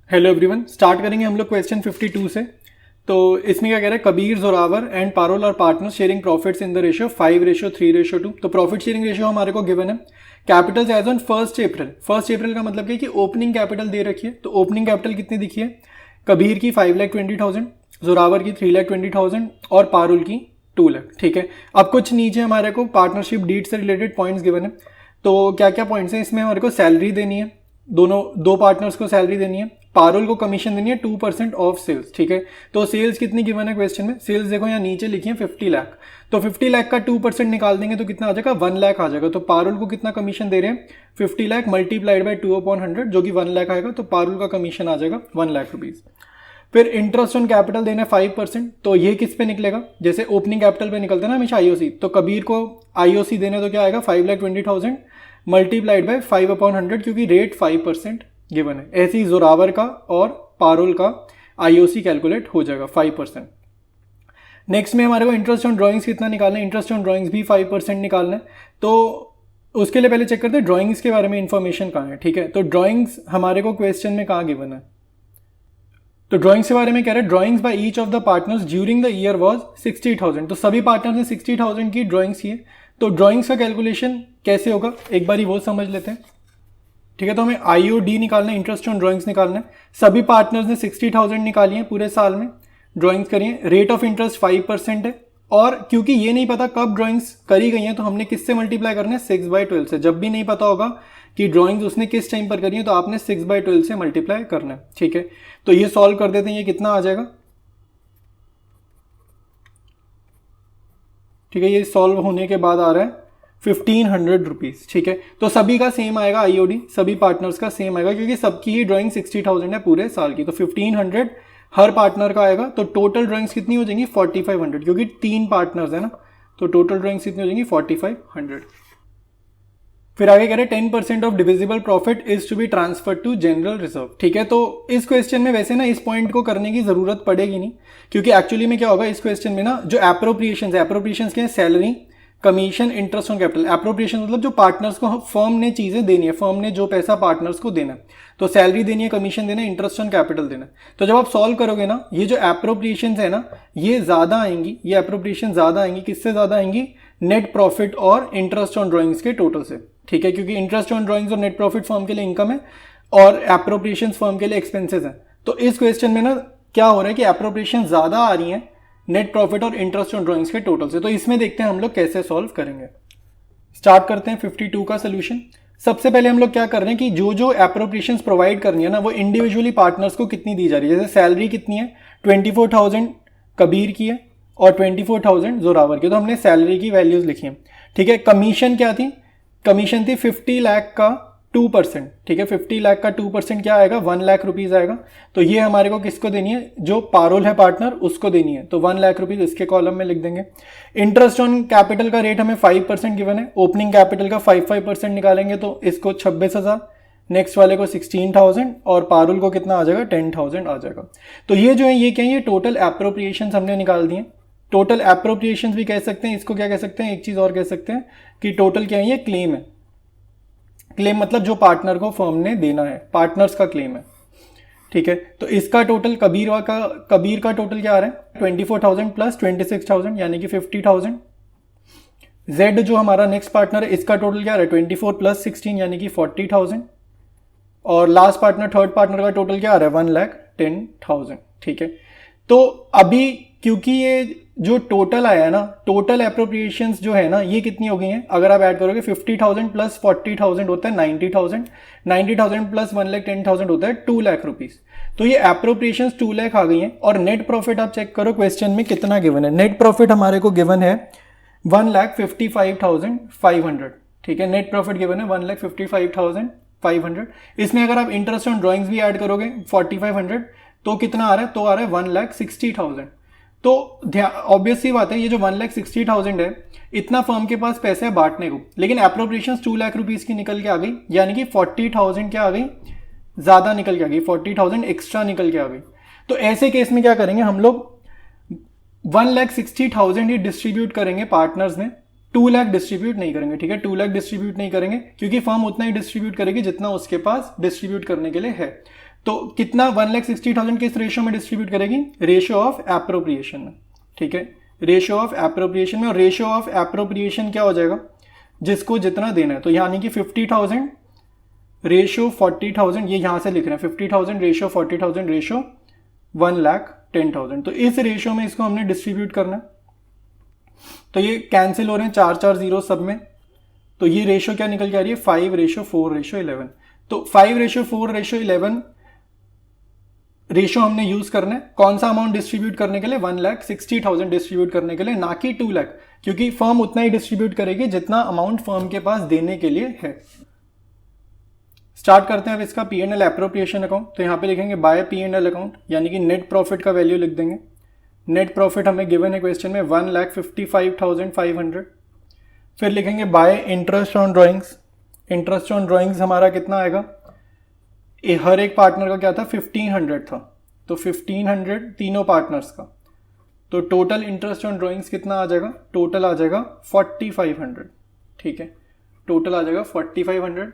Hello everyone, start करेंगे हम लोग क्वेश्चन 52 से। तो इसमें क्या कह रहा है, Kabir, Zorawar and Parul are partners sharing profits in the ratio 5:3:2। तो प्रॉफिट शेयरिंग रेशियो हमारे को गिवन है। Capital as on 1 April. 1 अप्रैल का मतलब क्या है कि ओपनिंग कैपिटल दे रखी है। तो ओपनिंग कैपिटल कितनी दिखी है? कबीर की 5,20,000, जोरावर की 3,20,000 और पारुल की 2 लाख। ठीक है, अब कुछ नीचे हमारे को पार्टनरशिप डीड से रिलेटेड पॉइंट्स गिवन है। तो क्या क्या पॉइंट्स हैं इसमें? हमारे को सैलरी देनी है, दो पार्टनर्स को सैलरी देनी है, पारुल को कमीशन देनी है 2% ऑफ सेल्स। ठीक है, तो सेल्स कितनी गिवन है क्वेश्चन में? सेल्स देखो यहाँ नीचे लिखी है 50 लाख। तो 50 लाख का 2% निकाल देंगे तो कितना आ जाएगा? 1 लाख आ जाएगा। तो पारुल को कितना कमीशन दे रहे हैं? 50 लाख मल्टीप्लाइड बाय 2/100 जो कि 1 लाख आएगा। तो पारुल का कमीशन आ जाएगा 1 लाख रुपीज। फिर इंटरेस्ट ऑन कैपिटल देना है 5%। तो ये किस पे निकलेगा? जैसे ओपनिंग कैपिटल पे निकलता है ना हमेशा आईओसी, तो कबीर को आईओसी देने तो क्या आएगा? 5,20,000 मल्टीप्लाइड बाय 5/100 क्योंकि रेट 5% गिवन है। ऐसे ही जोरावर का और पारुल का आईओसी कैलकुलेट हो जाएगा 5%। नेक्स्ट में हमारे को इंटरेस्ट ऑन ड्राइंग्स कितना निकालना है? इंटरेस्ट ऑन ड्राइंग्स भी 5% निकालना है। तो उसके लिए पहले चेक करते हैं ड्राइंग्स के बारे में इंफॉर्मेशन कहाँ है। ठीक है, तो ड्राइंग्स हमारे को क्वेश्चन में कहाँ गिवन है? तो ड्राइंग्स के बारे में कह रहे हैं drawings by each of the partners during the year was 60,000। तो सभी पार्टनर्स ने 60,000 की ड्राइंग्स की है। तो ड्राइंग्स का कैलकुलेशन कैसे होगा एक बार वो समझ लेते हैं। ठीक है, तो हमें आईओडी निकालना है, इंटरेस्ट ऑन ड्राइंग्स निकालना है। सभी पार्टनर्स ने 60,000 निकाली है, पूरे साल में ड्राइंग्स करी है। रेट ऑफ इंटरेस्ट 5% है। और क्योंकि ये नहीं पता कब ड्राइंग्स करी गई हैं तो हमने किससे मल्टीप्लाई करना है? 6/12 से। जब भी नहीं पता होगा कि ड्राइंग्स उसने किस टाइम पर करी है तो आपने 6/12 से मल्टीप्लाई करना है। ठीक है, तो ये सॉल्व कर देते हैं। ये कितना आ जाएगा? ठीक है, ये सॉल्व होने के बाद आ रहा है 1,500 रुपीज। ठीक है, तो सभी का सेम आएगा, आईओडी सभी पार्टनर्स का सेम आएगा क्योंकि सबकी ही ड्राइंग 60,000 है पूरे साल की। तो 1,500 हर पार्टनर का आएगा। तो टोटल ड्राइंग्स कितनी हो जाएंगी? 4,500 क्योंकि 3 पार्टनर्स है ना। तो टोटल ड्राइंग्स कितनी हो जाएंगी? 4,500। फिर आगे कह रहे 10% of divisible profit is to be transfer to general reserve. ठीक है, तो इस क्वेश्चन में वैसे ना इस पॉइंट को करने की जरूरत पड़ेगी नहीं क्योंकि एक्चुअली में क्या होगा इस क्वेश्चन में ना, जो एप्रोप्रिएशंस है, एप्रोप्रिएशंस के salary, commission, interest on capital. Appropriation मतलब जो पार्टनर्स को फर्म ने चीजें देनी है, फर्म ने जो पैसा पार्टनर्स को देना है। तो सैलरी देनी है, कमीशन देना है, इंटरेस्ट ऑन कैपिटल देना है। तो जब आप सॉल्व करोगे ना, ये जो एप्रोप्रिएशंस है ना ये ज्यादा आएंगी, ये एप्रोप्रिएशन ज्यादा आएंगी। किससे ज्यादा आएंगी? नेट प्रॉफिट और इंटरेस्ट ऑन ड्राइंग्स के टोटल से। ठीक है, क्योंकि इंटरेस्ट ऑन ड्राइंग्स और नेट प्रॉफिट फर्म के लिए इनकम है और एप्रोप्रिएशन फर्म के लिए एक्सपेंसेस है। तो इस क्वेश्चन में ना क्या हो रहा है कि एप्रोप्रिएशन ज्यादा आ रही है नेट प्रॉफिट और इंटरेस्ट ऑन ड्राइंग्स के टोटल से। तो इसमें देखते हैं हम लोग कैसे सॉल्व करेंगे। स्टार्ट करते हैं 52 का सोल्यूशन। सबसे पहले हम लोग क्या कर रहे हैं कि जो जो एप्रोप्रिएशंस प्रोवाइड करनी है ना वो इंडिविजुअली पार्टनर्स को कितनी दी जा रही है। जैसे सैलरी कितनी है? 24,000 कबीर की है और 24,000 जोरावर की। तो हमने सैलरी की वैल्यूज लिखी है। ठीक है, कमीशन क्या थी? कमीशन थी 50 लाख का 2%। ठीक है, 50 लाख का 2% क्या आएगा? 1 लाख रुपीज आएगा। तो ये हमारे को किसको देनी है? जो पारुल है पार्टनर उसको देनी है। तो 1 लाख रुपीज इसके कॉलम में लिख देंगे। इंटरेस्ट ऑन कैपिटल का रेट हमें 5% गिवन है। ओपनिंग कैपिटल का 5% निकालेंगे तो इसको 26,000, नेक्स्ट वाले को 16,000 और पारुल को कितना आ जाएगा? 10,000 आ जाएगा। तो ये जो है ये क्या है? ये टोटल एप्रोप्रिएशंस हमने निकाल दिए। टोटल एप्रोप्रिएशंस भी कह सकते हैं इसको। क्या कह सकते हैं? एक चीज और कह सकते हैं कि टोटल क्या है? ये क्लेम है। क्लेम मतलब जो पार्टनर को फर्म ने देना है, पार्टनर्स का क्लेम है। ठीक है, तो इसका टोटल कबीर का टोटल क्या आ रहा है? 24,000 प्लस 26,000 यानी कि 50,000। जेड जो हमारा नेक्स्ट पार्टनर है इसका टोटल क्या आ रहा है? 24 प्लस 16 यानी कि 40,000। और लास्ट पार्टनर, थर्ड पार्टनर का टोटल क्या आ रहा है? 1,10,000। ठीक है, तो अभी क्योंकि ये जो टोटल आया है ना, टोटल एप्रोप्रिएशंस जो है ना ये कितनी हो गई हैं? अगर आप ऐड करोगे 50,000 प्लस 40,000 होता है 90,000, 90,000 प्लस 1,10,000 होता है 2 लाख रुपीज। तो ये एप्रोप्रिएशंस 2 लाख आ गई हैं। और नेट प्रॉफिट आप चेक करो क्वेश्चन में कितना गिवन है। नेट प्रॉफिट हमारे को गिवन है 1,55,500। ठीक है, नेट प्रॉफिट गिवन है 1,55,500। इसमें अगर आप इंटरेस्ट ऑन ड्राइंग्स भी ऐड करोगे 4,500 तो कितना आ रहा है? तो आ रहा है 1,60,000। तो ऑब्वियस सी बात है ये जो 1,60,000 है इतना फर्म के पास पैसे है बांटने को, लेकिन एप्रोप्रिएशंस 2 लाख रुपीज की निकल के आ गई यानी कि 40,000 क्या आ गई? ज्यादा निकल के आ गई, 40,000 एक्स्ट्रा निकल के आ गई। तो ऐसे केस में क्या करेंगे हम लोग? 1,60,000 ही डिस्ट्रीब्यूट करेंगे पार्टनर्स में, 2 लाख डिस्ट्रीब्यूट नहीं करेंगे। ठीक है, 2 लाख डिस्ट्रीब्यूट नहीं करेंगे क्योंकि फर्म उतना ही डिस्ट्रीब्यूट करेगी जितना उसके पास डिस्ट्रीब्यूट करने के लिए है। तो कितना 1,60,000 किस रेशियो में डिस्ट्रीब्यूट करेगी, रेशियो ऑफ एप्रोप्रिएशन में, ठीक है, रेशियो ऑफ एप्रोप्रिएशन में। और रेशियो ऑफ एप्रोप्रिएशन क्या हो जाएगा, जिसको जितना देना है, तो यानी कि 50,000 रेशियो 40,000, ये यहां से लिख रहे हैं 50,000 रेशियो 40,000 रेशियो 1,10,000। तो इस रेशियो में इसको हमने डिस्ट्रीब्यूट करना है। तो ये कैंसिल हो रहे हैं 4 जीरो सब में, तो ये रेशियो क्या निकल के आ रही है, 5:4:11। तो 5:4:11 रेशियो हमने यूज करना है, कौन सा अमाउंट डिस्ट्रीब्यूट करने के लिए, 1,60,000 डिस्ट्रीब्यूट करने के लिए, ना कि 2 लाख, क्योंकि फर्म उतना ही डिस्ट्रीब्यूट करेगी जितना अमाउंट फर्म के पास देने के लिए है। स्टार्ट करते हैं अब इसका P&L एप्रोप्रिएशन अकाउंट। तो यहां पे लिखेंगे बाय P&L अकाउंट, यानी कि नेट प्रॉफिट का वैल्यू लिख देंगे। नेट प्रॉफिट हमें गिवन है क्वेश्चन में 1,55,500। फिर लिखेंगे bye interest on drawings. Interest on drawings हमारा कितना आएगा, हर एक पार्टनर का क्या था, 1,500 था, तो 1,500 तीनों पार्टनर्स का। तो टोटल इंटरेस्ट ऑन ड्राइंग्स कितना आ जाएगा, टोटल आ जाएगा 4,500, ठीक है, टोटल आ जाएगा 4,500।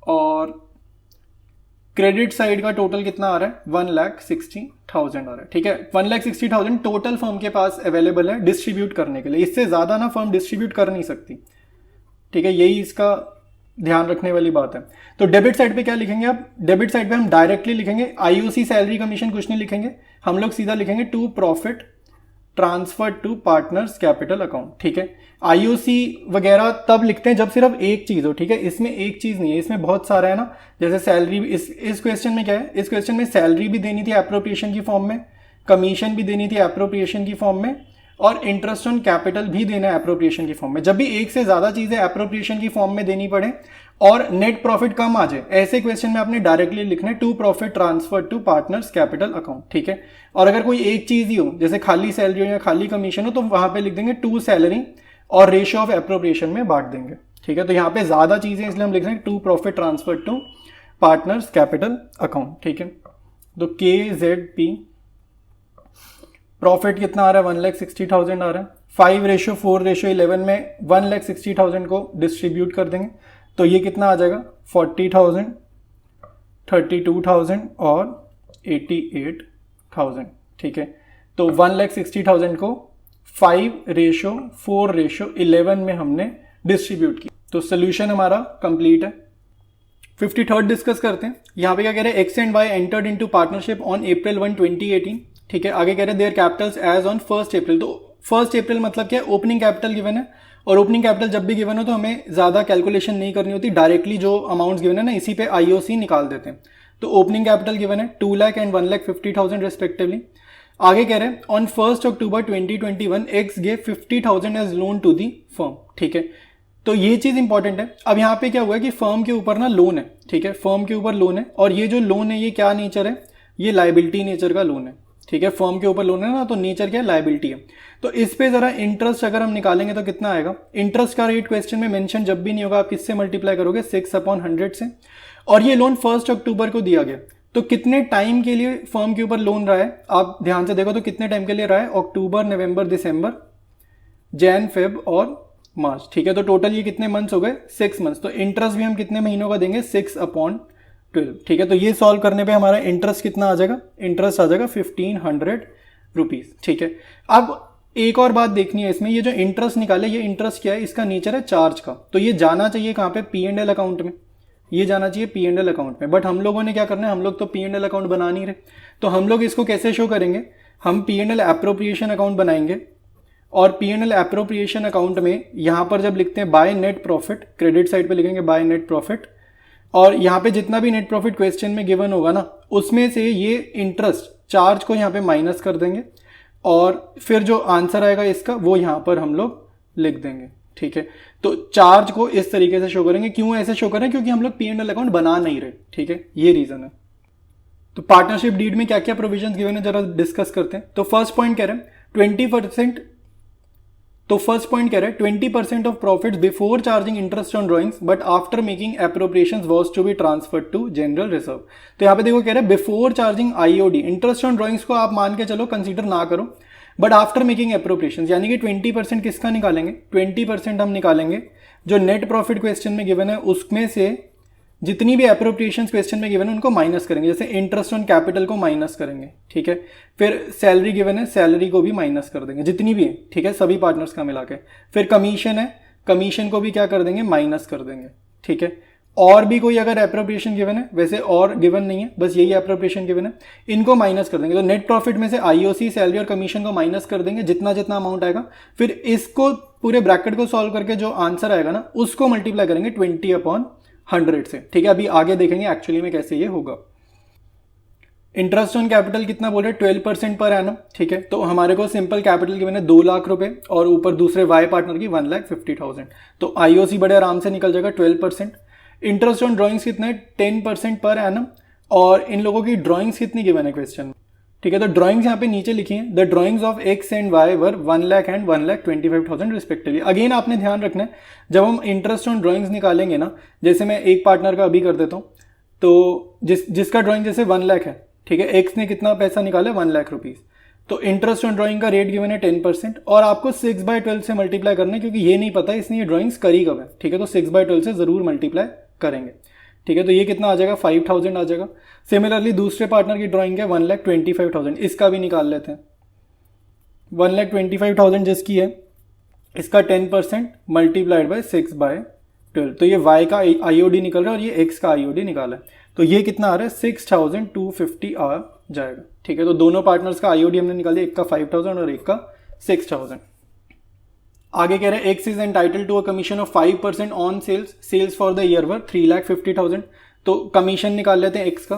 और क्रेडिट साइड का टोटल कितना आ रहा है, 1,60,000 आ रहा है, ठीक है। 1,60,000 टोटल फर्म के पास अवेलेबल है डिस्ट्रीब्यूट करने के लिए, इससे ज्यादा ना फर्म डिस्ट्रीब्यूट कर नहीं सकती, ठीक है, यही इसका ध्यान रखने वाली बात है। तो डेबिट साइड पे क्या लिखेंगे, अब डेबिट साइड पे हम डायरेक्टली लिखेंगे आईओसी सैलरी कमीशन कुछ नहीं लिखेंगे, हम लोग सीधा लिखेंगे to profit transfer to partners capital account, ठीक है। आईओसी वगैरह तब लिखते हैं जब सिर्फ एक चीज हो, ठीक है, इसमें एक चीज नहीं है, इसमें बहुत सारा है ना, जैसे सैलरी, इस क्वेश्चन में क्या है, इस क्वेश्चन में सैलरी भी देनी थी एप्रोप्रिएशन की फॉर्म में, कमीशन भी देनी थी एप्रोप्रिएशन की फॉर्म में, और इंटरेस्ट ऑन कैपिटल भी देना है एप्रोप्रिएशन की फॉर्म में। जब भी एक से ज्यादा चीजें एप्रोप्रिएशन की फॉर्म में देनी पड़े और नेट प्रॉफिट कम आ जाए, ऐसे क्वेश्चन में आपने डायरेक्टली लिखना है to profit transfer to partners capital account, ठीक है। और अगर कोई एक चीज ही हो, जैसे खाली सैलरी हो या खाली कमीशन हो, तो वहां पे लिख देंगे टू सैलरी और रेशियो ऑफ एप्रोप्रिएशन में बांट देंगे, ठीक है। तो यहाँ पे ज्यादा चीजें इसलिए हम लिख रहे हैं to profit transfer to partners capital account, ठीक है। तो KZP प्रॉफिट कितना आ रहा है, 1,60,000 आ रहा है। 5:4:11 में 1,60,000 को डिस्ट्रीब्यूट कर देंगे, तो ये कितना आ जाएगा, 40,000, 32,000 और 88,000, ठीक है। तो 1,60,000 को 5:4:11 में हमने डिस्ट्रीब्यूट किया। तो सोल्यूशन हमारा कंप्लीट है। 53rd डिस्कस करते हैं। यहाँ पे क्या कह रहे हैं, X and Y entered into partnership on April 1, 2018, ठीक है। आगे कह रहे हैं their capitals as on 1 April. तो 1 अप्रैल मतलब क्या है, ओपनिंग कैपिटल गिवन है, और ओपनिंग कैपिटल जब भी गिवन हो तो हमें ज्यादा कैलकुलेशन नहीं करनी होती, डायरेक्टली जो अमाउंट्स गिवन है ना, इसी पे आईओसी निकाल देते हैं। तो ओपनिंग कैपिटल गिवन है 2 लाख एंड 1,50,000 रेस्पेक्टिवली। आगे कह रहे हैं on 1 October 2021 X gave 50,000 as loan to the firm, ठीक है। तो ये चीज इंपॉर्टेंट है। अब यहाँ पे क्या हुआ है कि फर्म के ऊपर ना लोन है, ठीक है, फर्म के ऊपर लोन है, और ये जो लोन है ये क्या नेचर है, ये लायबिलिटी नेचर का लोन है, ठीक है। फर्म के ऊपर लोन है ना, तो नेचर क्या है, लायबिलिटी है। तो इस पे जरा इंटरेस्ट अगर हम निकालेंगे तो कितना आएगा, इंटरेस्ट का रेट क्वेश्चन में मेंशन जब भी नहीं होगा, आप किससे मल्टीप्लाई करोगे, 6/100 से। और ये लोन 1 अक्टूबर को दिया गया, तो कितने टाइम के लिए फर्म के ऊपर लोन रहा है, आप ध्यान से देखो तो कितने टाइम के लिए रहा है, अक्टूबर, नवंबर, दिसंबर, जैन, फेब और मार्च, ठीक है। तो टोटल ये कितने मंथ्स हो गए, 6 मंथ्स। तो इंटरेस्ट भी हम कितने महीनों का देंगे, 6/12, ठीक है। तो ये सॉल्व करने पे हमारा इंटरेस्ट कितना आ जाएगा, इंटरेस्ट आ जाएगा 1,500 रुपीज, ठीक है। अब एक और बात देखनी है इसमें, ये जो इंटरेस्ट निकाले, ये इंटरेस्ट क्या है, इसका नेचर है चार्ज का, तो ये जाना चाहिए कहाँ पे, P&L अकाउंट में, ये जाना चाहिए P&L अकाउंट में। बट हम लोगों ने क्या करना है, हम लोग तो P&L अकाउंट बना नहीं रहे, तो हम लोग इसको कैसे शो करेंगे, हम P&L एप्रोप्रिएशन अकाउंट बनाएंगे, और P&L एप्रोप्रिएशन अकाउंट में यहां पर जब लिखते हैं by net profit, credit side पे लिखेंगे बाय नेट प्रॉफिट, और यहां पे जितना भी नेट प्रॉफिट क्वेश्चन में गिवन होगा ना, उसमें से ये इंटरेस्ट चार्ज को यहां पे माइनस कर देंगे, और फिर जो आंसर आएगा इसका वो यहां पर हम लोग लिख देंगे, ठीक है। तो चार्ज को इस तरीके से शो करेंगे। क्यों ऐसे शो करें, क्योंकि हम लोग P&L अकाउंट बना नहीं रहे, ठीक है, ये रीजन है। तो पार्टनरशिप डीड में क्या क्या प्रोविजंस गिवन है जरा डिस्कस करते हैं। तो फर्स्ट पॉइंट कह रहे हैं 20%, तो फर्स्ट पॉइंट कह रहे हैं 20% off profits before charging interest on drawings but after making appropriations was to be transferred to general reserve. तो यहाँ पे देखो कह रहे हैं before charging IOD, interest on drawings को आप मान के चलो कंसीडर ना करो, बट आफ्टर मेकिंग एप्रोप्रिएशंस, यानी कि 20% किसका निकालेंगे, 20% हम निकालेंगे जो नेट प्रॉफिट क्वेश्चन में गिवन है उसमें से जितनी भी अप्रोप्रिएशंस क्वेश्चन में गिवन है उनको माइनस करेंगे, जैसे इंटरेस्ट ऑन कैपिटल को माइनस करेंगे, ठीक है। फिर सैलरी गिवन है, सैलरी को भी माइनस कर देंगे जितनी भी है, ठीक है, सभी पार्टनर्स का मिला के। फिर कमीशन है, कमीशन को भी क्या कर देंगे, माइनस कर देंगे, ठीक है। और भी कोई अगर अप्रोप्रिएशन गिवन है, वैसे और गिवन नहीं है, बस यही अप्रोप्रिएशन गिवन है, इनको माइनस कर देंगे। तो नेट प्रॉफिट में से आईओसी, सैलरी और कमीशन को माइनस कर देंगे जितना जितना अमाउंट आएगा। फिर इसको पूरे ब्रैकेट को सॉल्व करके जो आंसर आएगा ना उसको मल्टीप्लाई करेंगे 20/100 से, ठीक है। अभी आगे देखेंगे एक्चुअली में कैसे ये होगा। इंटरेस्ट ऑन कैपिटल कितना बोल रहे हैं, 12% पर एनम, ठीक है। तो हमारे को सिंपल कैपिटल की मैंने 2 लाख रुपए और ऊपर दूसरे वाई पार्टनर की 1,50,000, तो आईओसी बड़े आराम से निकल जाएगा 12%। इंटरेस्ट ऑन ड्राइंग्स कितना है, 10% पर एनम, और इन लोगों की ड्राइंग्स कितनी गिवन है क्वेश्चन में, ठीक है। तो ड्राइंग्स यहाँ पे नीचे लिखी है, the drawings of x and why were 1 lakh and 1,25,000 respectively. Again आपने ध्यान रखना है जब हम इंटरेस्ट ऑन ड्राइंग्स निकालेंगे ना, जैसे मैं एक पार्टनर का अभी कर देता हूँ, तो जिसका ड्राइंग जैसे 1 लाख है, ठीक है, एक्स ने कितना पैसा निकाला, 1 लाख रुपीज, तो इंटरेस्ट ऑन ड्राइंग का रेट गिवन है 10%, और आपको 6/12 से मल्टीप्लाई करना है, क्योंकि ये नहीं पता इसने ये ड्राइंग्स करी कब है, ठीक है। तो 6/12 से जरूर मल्टीप्लाई करेंगे, ठीक है। तो ये कितना आ जाएगा, 5,000 आ जाएगा। सिमिलरली दूसरे पार्टनर की ड्राइंग है 1,25,000, इसका भी निकाल लेते हैं। 1,25,000 जिसकी है, इसका 10% मल्टीप्लाइड बाय 6/12, तो ये y का आईओडी निकल रहा है और ये x का आईओडी निकाला है, तो ये कितना आ रहा है, 6,250 आ जाएगा, ठीक है। तो दोनों पार्टनर्स का आईओडी हमने निकाल दिया, एक का 5,000 और एक का 6,000। आगे कह रहे हैं X is entitle to a commission of 5% on sales for the year were 3,50,000। तो कमीशन निकाल लेते हैं एक्स का,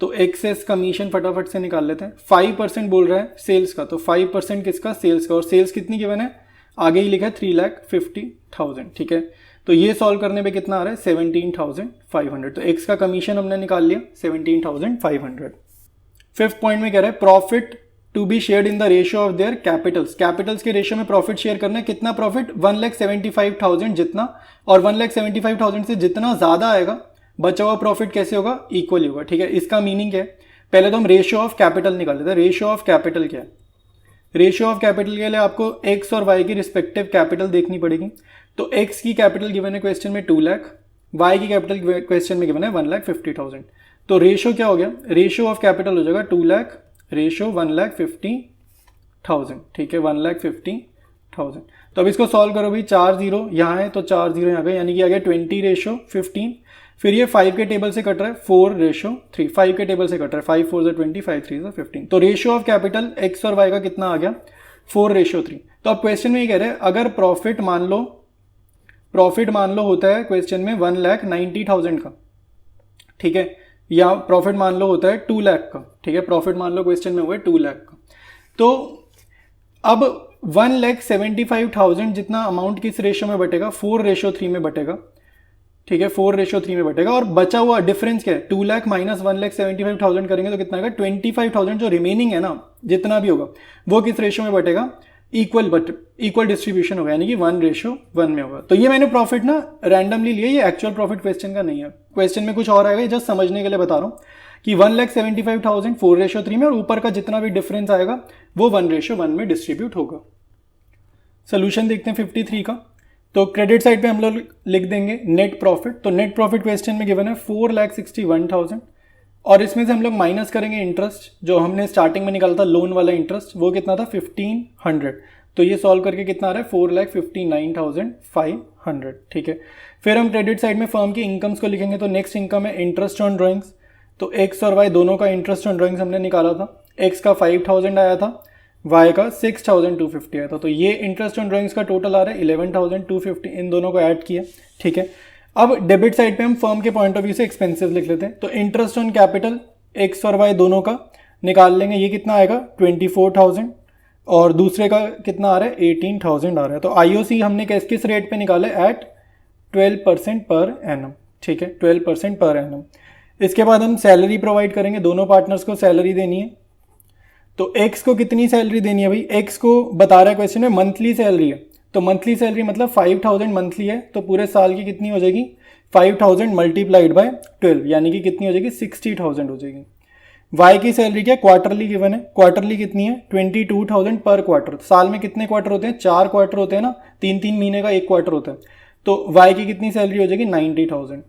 तो एक्सेस कमीशन फटाफट से निकाल लेते हैं। 5% बोल रहा है सेल्स का, तो 5% किसका, सेल्स का, और सेल्स कितनी गिवन है, आगे ही लिखा है 3,50,000, ठीक है। तो ये सॉल्व करने पे कितना आ रहा है, 17,500। तो एक्स का कमीशन हमने निकाल लिया 17,500। फिफ्थ पॉइंट में कह रहा है profit to be shared in the ratio of their capitals के रेशियो में प्रॉफिट शेयर करना है। कितना प्रॉफिट, 1,75,000 जितना, और 1,75,000 से जितना ज्यादा आएगा बचा हुआ प्रॉफिट कैसे होगा, इक्वल होगा, ठीक है। इसका मीनिंग क्या है, पहले तो हम रेशियो ऑफ कैपिटल निकाल लेते हैं। रेशियो ऑफ कैपिटल क्या है, रेशियो ऑफ कैपिटल के लिए आपको एक्स और वाई की रिस्पेक्टिव कैपिटल देखनी पड़ेगी। तो एक्स की कैपिटल गिवन है क्वेश्चन में 2 लाख, वाई की कैपिटल क्वेश्चन में गिवन है 1,50,000। तो रेशियो क्या हो गया, रेशियो ऑफ कैपिटल हो जाएगा 2 लाख रेशियो 1,50,000, ठीक है, 1,50,000। तो अब इसको सॉल्व करो भाई, 4 0 यहाँ है तो 4 0 यहाँ पे, यानी कि आ गया 20:15। फिर ये 5 के टेबल से कट रहा है 4:3, 5 के टेबल से कट रहा है, 5 4 20, 5 3 15। तो रेशियो ऑफ कैपिटल एक्स और वाई का कितना आ गया, 4:3। तो अब क्वेश्चन में ये कह रहे हैं अगर प्रॉफिट मान लो होता है क्वेश्चन में 1,90,000 का, ठीक है, या प्रॉफिट मान लो होता है 2 लाख का, ठीक है, प्रॉफिट मान लो क्वेश्चन में हुआ है 2 लाख का। तो अब 1,75,000 जितना अमाउंट किस रेशियो में बटेगा, 4:3 में बटेगा, ठीक है, 4:3 में बटेगा। और बचा हुआ डिफरेंस क्या है, 2 लाख माइनस 1,75,000 करेंगे तो कितना आएगा, 25,000 जो रिमेनिंग है ना, जितना भी होगा वो किस रेशियो में बटेगा, इक्वल डिस्ट्रीब्यूशन होगा, यानी कि 1:1 में होगा। तो ये मैंने प्रॉफिट ना रैंडमली लिया, ये एक्चुअल प्रॉफिट क्वेश्चन का नहीं है, क्वेश्चन में कुछ और आएगा, ये जस्ट समझने के लिए बता रहा हूँ कि 1,75,000 4:3 में, और ऊपर का जितना भी डिफरेंस आएगा वो 1:1 में डिस्ट्रीब्यूट होगा। सोल्यूशन देखते हैं 53 का। तो क्रेडिट साइड पे हम लोग लिख देंगे नेट प्रॉफिट। तो नेट प्रॉफिट क्वेश्चन में गिवन है 4,61,000, और इसमें से हम लोग माइनस करेंगे इंटरेस्ट, जो हमने स्टार्टिंग में निकाला था लोन वाला इंटरेस्ट, वो कितना था 1,500। तो ये सॉल्व करके कितना आ रहा है 4,59,500, ठीक है। फिर हम क्रेडिट साइड में फर्म की इनकम्स को लिखेंगे। तो नेक्स्ट इनकम है इंटरेस्ट ऑन ड्राइंग्स। तो एक्स और वाई दोनों का इंटरेस्ट ऑन ड्राइंग्स हमने निकाला था, एक्स का 5,000 आया था, वाई का 6,250 आया था। तो ये इंटरेस्ट ऑन ड्राइंग्स का टोटल आ रहा है 11,250, इन दोनों को ऐड किया, ठीक है। अब डेबिट साइड पे हम फर्म के पॉइंट ऑफ व्यू से एक्सपेंसिव लिख लेते हैं। तो इंटरेस्ट ऑन कैपिटल एक्स और वाई दोनों का निकाल लेंगे, ये कितना आएगा 24,000, और दूसरे का कितना आ रहा है 18,000 आ रहा है। तो आईओसी हमने किस रेट पे निकाला है, एट 12% पर एनम, ठीक है, 12% पर एनम। इसके बाद हम सैलरी प्रोवाइड करेंगे, दोनों पार्टनर्स को सैलरी देनी है। तो एक्स को कितनी सैलरी देनी है भाई, एक्स को बता रहा है क्वेश्चन में मंथली सैलरी है, तो मंथली सैलरी मतलब 5,000 मंथली है, तो पूरे साल की कितनी हो जाएगी 5,000 मल्टीप्लाइड बाय 12, यानी कि कितनी हो जाएगी 60,000 हो जाएगी। वाई की सैलरी क्या, क्वार्टरली गिवन है, क्वार्टरली कितनी है 22,000 पर क्वार्टर। साल में कितने क्वार्टर होते हैं, 4 क्वार्टर होते हैं ना, 3-3 महीने का एक क्वार्टर होता है। तो वाई की कितनी सैलरी हो जाएगी 90,000।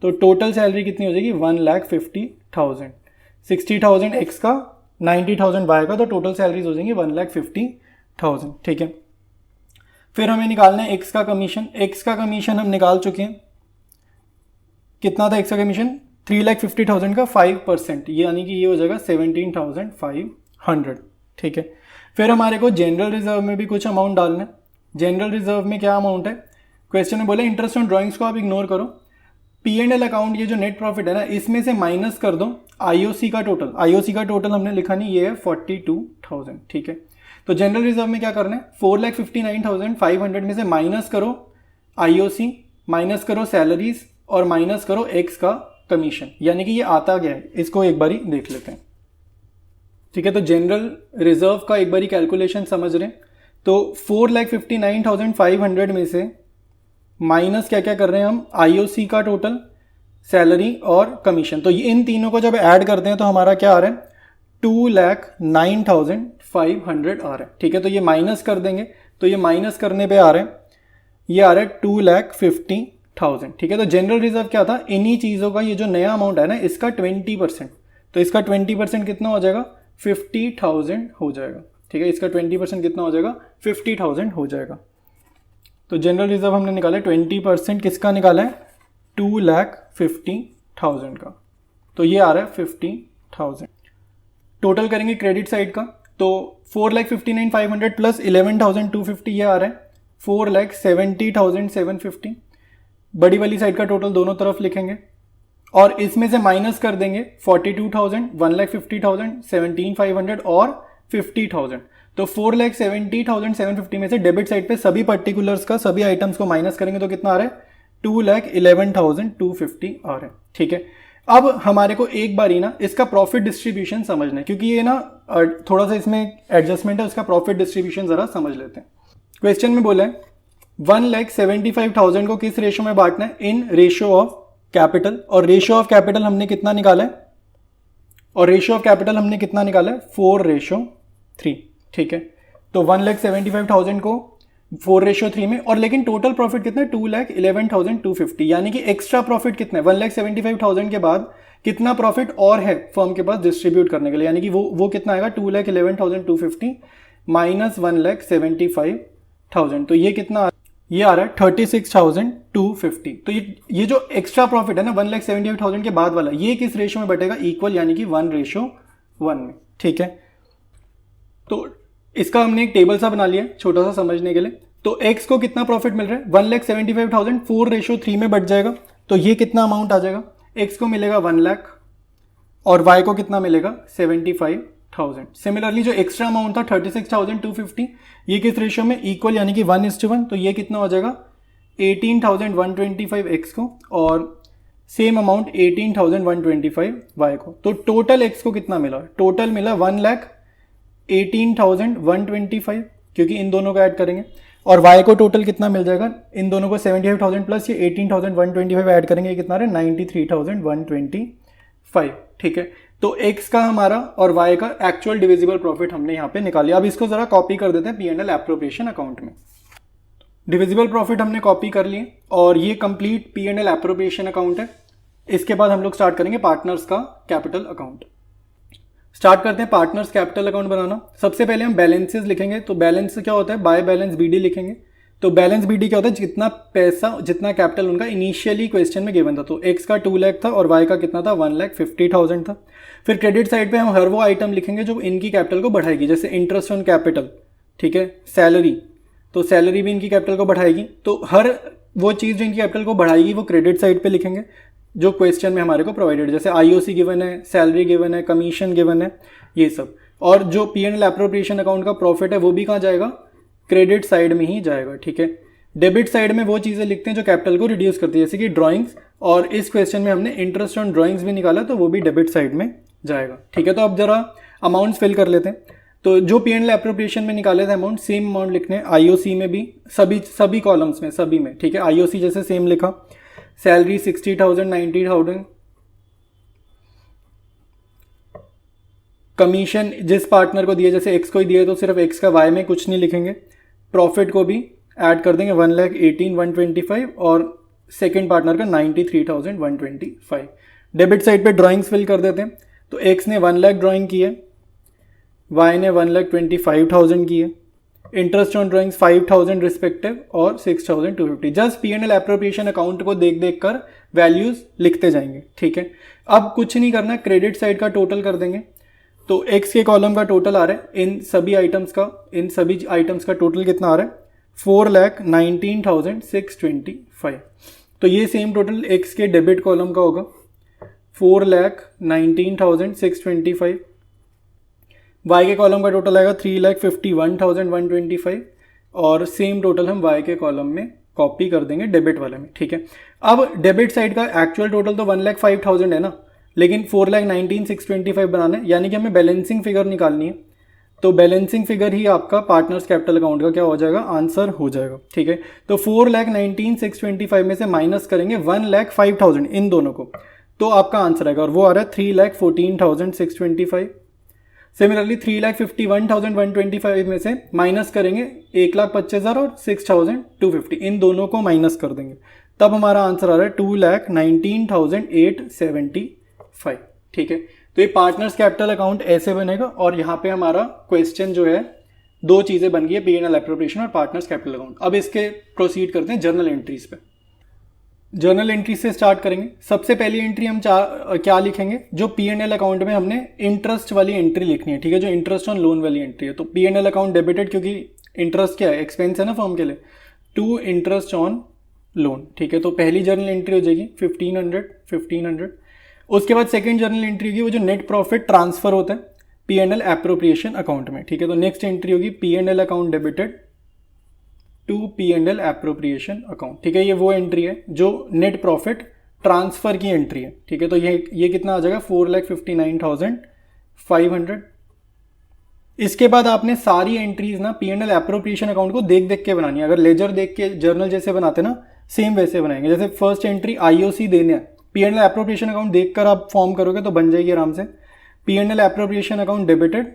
तो टोटल सैलरी कितनी हो जाएगी 1,50,000, 60,000 एक्स का 90,000 वाई का, तो टोटल सैलरीज हो जाएंगी 1,50,000। ठीक है, फिर हमें निकालना है एक्स का कमीशन। एक्स का कमीशन हम निकाल चुके हैं, कितना था एक्स का कमीशन 3,50,000 का 5%, यानी कि ये हो जाएगा 17,500। ठीक है, फिर हमारे को जनरल रिजर्व में भी कुछ अमाउंट डालना है। जनरल रिजर्व में क्या अमाउंट है, क्वेश्चन में बोले इंटरेस्ट ऑन ड्राइंग्स को आप इग्नोर करो, P&L अकाउंट ये जो नेट प्रॉफिट है ना इसमें से माइनस कर दो आईओसी का टोटल। आईओसी का टोटल हमने लिखा नहीं, ये है 42,000। ठीक है, तो जनरल रिजर्व में क्या करना है 4,59,500 में से माइनस करो आईओसी, माइनस करो सैलरीज और माइनस करो एक्स का कमीशन, यानी कि ये आता गया है। इसको एक बारी देख लेते हैं। ठीक है, तो जनरल रिजर्व का एक बारी कैलकुलेशन समझ रहे हैं, तो 4,59,500 में से माइनस क्या क्या कर रहे हैं हम, आईओसी का टोटल, सैलरी और कमीशन। तो ये इन तीनों को जब ऐड करते हैं तो हमारा क्या आ रहा है 2,09,500 आ रहा है। ठीक है, तो ये माइनस कर देंगे, तो ये माइनस करने पे आ रहे हैं, ये आ रहा है 2,50,000। ठीक है, तो जनरल रिजर्व क्या था, इन्हीं चीज़ों का ये जो नया अमाउंट है ना इसका 20%, तो इसका 20% कितना हो जाएगा 50,000 हो जाएगा। ठीक है, इसका 20% कितना हो जाएगा 50,000 हो जाएगा। तो जनरल रिजर्व हमने निकाला 20% किसका निकाला है 2,50,000 का, तो ये आ रहा है 50,000। टोटल करेंगे क्रेडिट साइड का, तो 4,59,500 प्लस 11,250 ये आ रहा है 4,70,750। बड़ी वाली साइड का टोटल दोनों तरफ लिखेंगे और इसमें से माइनस कर देंगे 42,000, 1,50,000, 17,500 और 50,000। तो 4,70,750 में से डेबिट साइड पे सभी पर्टिकुलर्स का, सभी आइटम्स को माइनस करेंगे तो कितना आ रहा है 2,11,250 आ रहा है। ठीक है, अब हमारे को एक बार ही ना इसका प्रॉफिट डिस्ट्रीब्यूशन समझना है, क्योंकि ये ना थोड़ा सा इसमें एडजस्टमेंट है, उसका प्रॉफिट डिस्ट्रीब्यूशन जरा समझ लेते हैं। क्वेश्चन में बोला है 1,75,000 को किस रेशो में बांटना है, इन रेशो ऑफ कैपिटल। और रेशो ऑफ कैपिटल हमने कितना निकाला है, और रेशो ऑफ कैपिटल हमने कितना निकाला है 4:3। ठीक है, तो 1,75,000 को 4:3 में, और लेकिन टोटल प्रॉफिट कितना है 2,11,250, यानी कि एक्स्ट्रा प्रॉफिट कितना है 1,75,000 के बाद कितना प्रॉफिट और है फर्म के पास डिस्ट्रीब्यूट करने के लिए, यानी कि वो कितना आएगा 2,11,250 माइनस 1,75,000, तो ये कितना ये आ रहा है 36,250। तो ये जो एक्स्ट्रा प्रॉफिट है ना 1,75,000 के बाद वाला, ये किस रेशो में बटेगा इक्वल, यानी कि 1:1 में। ठीक है, तो इसका हमने एक टेबल सा बना लिया छोटा सा समझने के लिए। तो x को कितना प्रॉफिट मिल रहा है 1,75,000 4:3 में बट जाएगा, तो ये कितना अमाउंट आ जाएगा, x को मिलेगा 1 लाख और y को कितना मिलेगा 75,000। सिमिलरली जो एक्स्ट्रा अमाउंट था 36,250, ये किस रेशियो में इक्वल, यानी कि 1:1, तो ये कितना हो जाएगा 18,125 x को और सेम अमाउंट 18,125 y को। तो टोटल x को कितना मिला, टोटल मिला 1,18,125, क्योंकि इन दोनों को ऐड करेंगे, और y को टोटल कितना मिल जाएगा, इन दोनों को 75,000 प्लस ये 18,125 ऐड करेंगे, ये कितना है 93,125। ठीक है, तो x का हमारा और y का एक्चुअल डिविजिबल प्रॉफिट हमने यहाँ पे निकालिया। अब इसको जरा कॉपी कर देते हैं P&L एप्रोप्रिएशन अकाउंट में। डिविजिबल प्रॉफिट हमने कॉपी कर लिए और ये कंप्लीट P&L एप्रोप्रिएशन अकाउंट है। इसके बाद हम लोग स्टार्ट करेंगे पार्टनर्स का कैपिटल अकाउंट। स्टार्ट करते हैं पार्टनर्स कैपिटल अकाउंट बनाना। सबसे पहले हम बैलेंसेस लिखेंगे, तो बैलेंस क्या होता है बाय बैलेंस BD लिखेंगे। तो बैलेंस BD क्या होता है, जितना पैसा जितना कैपिटल उनका इनिशियली क्वेश्चन में गिवन था, तो x का 2 लाख था और y का कितना था 1,50,000 था। फिर क्रेडिट साइड पे हम हर वो आइटम लिखेंगे जो इनकी कैपिटल को बढ़ाएगी, जैसे इंटरेस्ट ऑन कैपिटल, ठीक है, सैलरी, तो सैलरी भी इनकी कैपिटल को बढ़ाएगी। तो हर वो चीज़ जो इनकी कैपिटल को बढ़ाएगी वो क्रेडिट साइड पे लिखेंगे जो क्वेश्चन में हमारे को प्रोवाइडेड, जैसे आईओसी गिवन है, सैलरी गिवन है, कमीशन गिवन है, ये सब। और जो P&L एप्रोप्रिएशन अकाउंट का प्रॉफिट है वो भी कहाँ जाएगा, क्रेडिट साइड में ही जाएगा। ठीक है, डेबिट साइड में वो चीज़ें लिखते हैं जो कैपिटल को रिड्यूस करती है, जैसे कि ड्राइंग्स, और इस क्वेश्चन में हमने इंटरेस्ट ऑन ड्राइंग्स भी निकाला, तो वो भी डेबिट साइड में जाएगा। ठीक है, तो अब जरा अमाउंट्स फिल कर लेते हैं। तो जो P&L एप्रोप्रिएशन में निकाले थे अमाउंट, सेम अमाउंट लिखने हैं आईओसी में भी, सभी कॉलम्स में, सभी में। ठीक है, आईओसी जैसे सेम लिखा, सैलरी 60,000, 90,000, कमीशन जिस पार्टनर को दिए, जैसे एक्स को ही दिए तो सिर्फ एक्स का वाई में कुछ नहीं लिखेंगे। प्रॉफिट को भी ऐड कर देंगे 1,18,125 और सेकेंड पार्टनर का 93,125। डेबिट साइड पे ड्राइंग्स फिल कर देते हैं। तो एक्स ने 1 लाख ड्राइंग की है, वाई ने 1,25,000 की है, इंटरेस्ट ऑन ड्राइंग्स 5,000 रिस्पेक्टिव और 6,250। जस्ट P&L एप्रोप्रिएशन अकाउंट को देख देख कर वैल्यूज लिखते जाएंगे, ठीक है। अब कुछ नहीं करना, क्रेडिट साइड का टोटल कर देंगे। तो एक्स के कॉलम का टोटल आ रहा है इन सभी आइटम्स का टोटल कितना आ रहा है, 4,19,625। तो ये सेम टोटल एक्स के डेबिट कॉलम का होगा 4,19,625। वाई के कॉलम का टोटल आएगा 3,51,125 और सेम टोटल हम वाई के कॉलम में कॉपी कर देंगे डेबिट वाले में, ठीक है। अब डेबिट साइड का एक्चुअल टोटल तो 1,05,000 है ना, लेकिन 4,19,625 बनाना है, यानी कि हमें बैलेंसिंग फिगर निकालनी है। तो बैलेंसिंग फिगर ही आपका पार्टनर्स कैपिटल अकाउंट का क्या हो जाएगा, आंसर हो जाएगा, ठीक है। तो 4,19,625 में से माइनस करेंगे 1,05,000 इन दोनों को, तो आपका आंसर आएगा और वो आ रहा है 3,14,625। सिमिलरली 3,51,125 में से माइनस करेंगे 1,25,000 और 6,250, इन दोनों को माइनस कर देंगे, तब हमारा आंसर आ रहा है 2,19,875, ठीक है। तो ये पार्टनर्स कैपिटल अकाउंट ऐसे बनेगा और यहाँ पे हमारा क्वेश्चन जो है दो चीज़ें बन गई है, P&L एप्रोप्रिएशन और पार्टनर्स कैपिटल अकाउंट। अब इसके प्रोसीड करते हैं जर्नल एंट्रीज पे। जर्नल एंट्री से स्टार्ट करेंगे। सबसे पहली एंट्री हम क्या लिखेंगे, जो P&L अकाउंट में हमने इंटरेस्ट वाली एंट्री लिखनी है, ठीक है, जो इंटरेस्ट ऑन लोन वाली एंट्री है। तो P&L अकाउंट डेबिटेड, क्योंकि इंटरेस्ट क्या है, एक्सपेंस है ना फर्म के लिए, टू इंटरेस्ट ऑन लोन, ठीक है। तो पहली जर्नल एंट्री हो जाएगी 1500। उसके बाद सेकेंड जर्नल एंट्री होगी वो जो नेट प्रॉफिट ट्रांसफर होता है P&L एप्रोप्रिएशन अकाउंट में, ठीक है। तो नेक्स्ट एंट्री होगी P&L account debited to P&L appropriation account, ठीक है। ये वो एंट्री है जो नेट प्रॉफिट ट्रांसफर की एंट्री है, ठीक है। तो ये कितना आ जाएगा, 4,59,500। इसके बाद आपने सारी एंट्रीज ना P&L एप्रोप्रिएशन अकाउंट को देख देख के बनानी है। अगर लेजर देख के जर्नल जैसे बनाते ना, सेम वैसे बनाएंगे। जैसे फर्स्ट एंट्री IOC देने है, P&L एप्रोप्रिएशन अकाउंट देखकर आप फॉर्म करोगे तो बन जाएगी आराम से। P&L appropriation account debited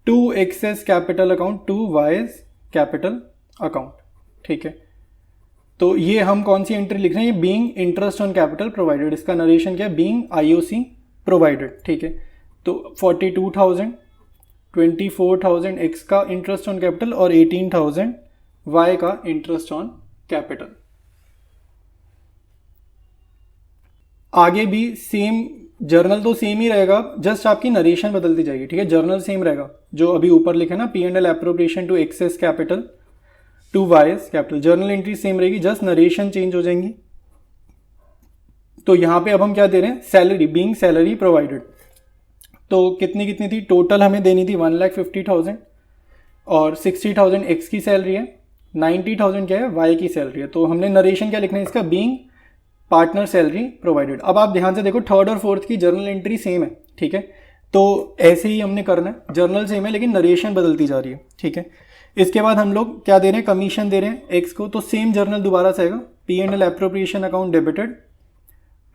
to X's capital account to Y's capital account, ठीक है। तो ये हम कौन सी एंट्री लिख रहे हैं, being interest on capital provided, इसका नरेशन क्या है, बीइंग IOC प्रोवाइडेड, ठीक है। तो 42,000, 24,000 एक्स का इंटरेस्ट ऑन कैपिटल और 18,000 वाई का इंटरेस्ट ऑन कैपिटल। आगे भी सेम, जर्नल तो सेम ही रहेगा, जस्ट आपकी नरेशन बदलती जाएगी, ठीक है। जर्नल सेम रहेगा जो अभी ऊपर लिखे ना, P&L appropriation to X's capital to Y's capital, journal entry same रहेगी, जस्ट नरेशन चेंज हो जाएंगी। तो यहां पे अब हम क्या दे रहे हैं, सैलरी, बीइंग सैलरी प्रोवाइडेड। तो कितनी थी टोटल, हमें देनी थी 1,50,000 और 60,000 एक्स की सैलरी है, 90,000 क्या है, वाई की सैलरी है। तो हमने नरेशन क्या लिखना है इसका, बीइंग पार्टनर सैलरी प्रोवाइडेड। अब आप ध्यान से देखो, थर्ड और फोर्थ की जर्नल एंट्री सेम है, ठीक है। तो ऐसे ही हमने करना है, जर्नल सेम है लेकिन नरेशन बदलती जा रही है, ठीक है। इसके बाद हम लोग क्या दे रहे हैं, कमीशन दे रहे हैं एक्स को, तो सेम जर्नल दोबारा से आएगा, P&L appropriation account debited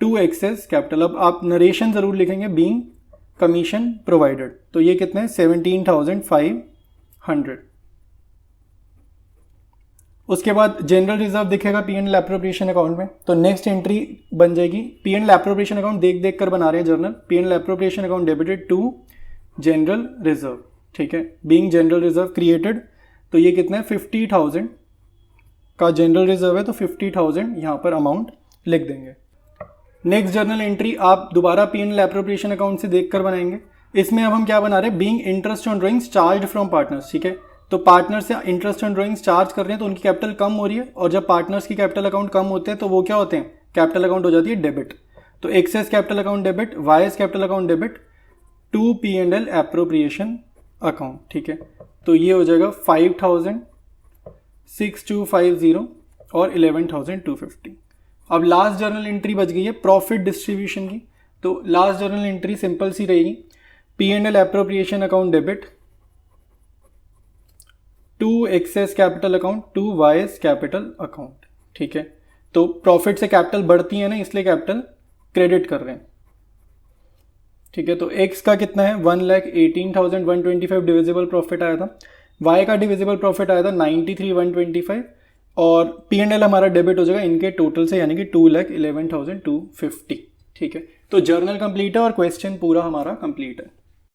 to X's capital. अब आप नरेशन जरूर लिखेंगे, बीइंग कमीशन प्रोवाइडेड। तो ये कितने हैं, 17,500। उसके बाद जनरल रिजर्व दिखेगा P&L एप्रोप्रिएशन अकाउंट में। तो नेक्स्ट एंट्री बन जाएगी, P&L एप्रोप्रिएशन अकाउंट देख देख कर बना रहे हैं journal, P&L appropriation account debited to general reserve, ठीक है, बीइंग जनरल रिजर्व क्रिएटेड। तो ये कितना है, 50,000 का जनरल रिजर्व है, तो 50,000 यहाँ पर अमाउंट लिख देंगे। नेक्स्ट जर्नल एंट्री आप दोबारा P&L एप्रोप्रिएशन अकाउंट से देखकर बनाएंगे। इसमें अब हम क्या बना रहे हैं, being interest on drawings charge from partners, ठीक है। तो पार्टनर से इंटरेस्ट ऑन ड्राइंग्स चार्ज कर रहे हैं तो उनकी कैपिटल कम हो रही है, और जब पार्टनर्स की कैपिटल अकाउंट कम होते हैं तो वो क्या होते हैं, कैपिटल अकाउंट हो जाती है डेबिट। तो X's capital account debit, Y's capital account debit to P&L appropriation account, ठीक है। तो ये हो जाएगा 5,000,6250 और 11,250। अब लास्ट जर्नल एंट्री बच गई है प्रॉफिट डिस्ट्रीब्यूशन की। तो लास्ट जर्नल एंट्री सिंपल सी रहेगी, P&L appropriation account debit to X's capital account to Y's capital account, ठीक है। तो प्रॉफिट से कैपिटल बढ़ती है ना, इसलिए कैपिटल क्रेडिट कर रहे हैं, ठीक है। तो एक्स का कितना है, 1,18,125 डिविजिबल प्रॉफिट आया था, वाई का डिविजिबल प्रॉफिट आया था 93,125 और P&L हमारा डेबिट हो जाएगा इनके टोटल से, यानी कि 2,11,250। ठीक है, तो जर्नल कंप्लीट है और क्वेश्चन पूरा हमारा कंप्लीट है।